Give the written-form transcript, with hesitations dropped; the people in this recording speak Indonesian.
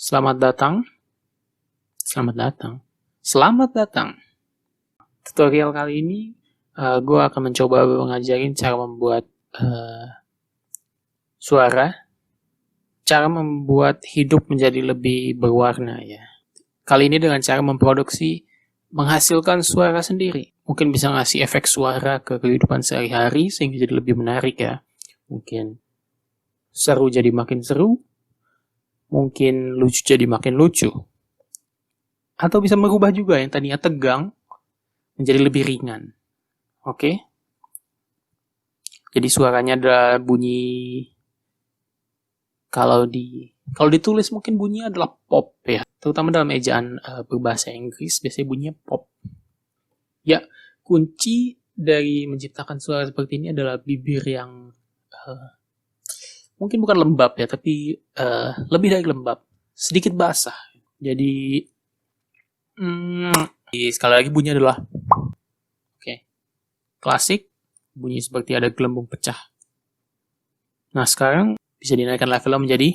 Selamat datang, selamat datang. Tutorial kali ini gue akan mencoba ngajarin cara membuat suara, cara membuat hidup menjadi lebih berwarna ya. Kali ini dengan cara menghasilkan suara sendiri. Mungkin bisa ngasih efek suara ke kehidupan sehari-hari sehingga jadi lebih menarik ya. Mungkin seru jadi makin seru, mungkin lucu jadi makin lucu. Atau bisa merubah juga yang tadinya tegang menjadi lebih ringan. Oke? Jadi suaranya adalah bunyi, kalau ditulis mungkin bunyinya adalah pop ya. Terutama dalam ejaan berbahasa Inggris biasanya bunyinya pop. Ya, kunci dari menciptakan suara seperti ini adalah bibir yang mungkin bukan lembab ya, tapi lebih dari lembab, sedikit basah. Jadi sekali lagi bunyi adalah klasik, bunyi seperti ada gelembung pecah. Nah sekarang bisa dinaikkan levelnya menjadi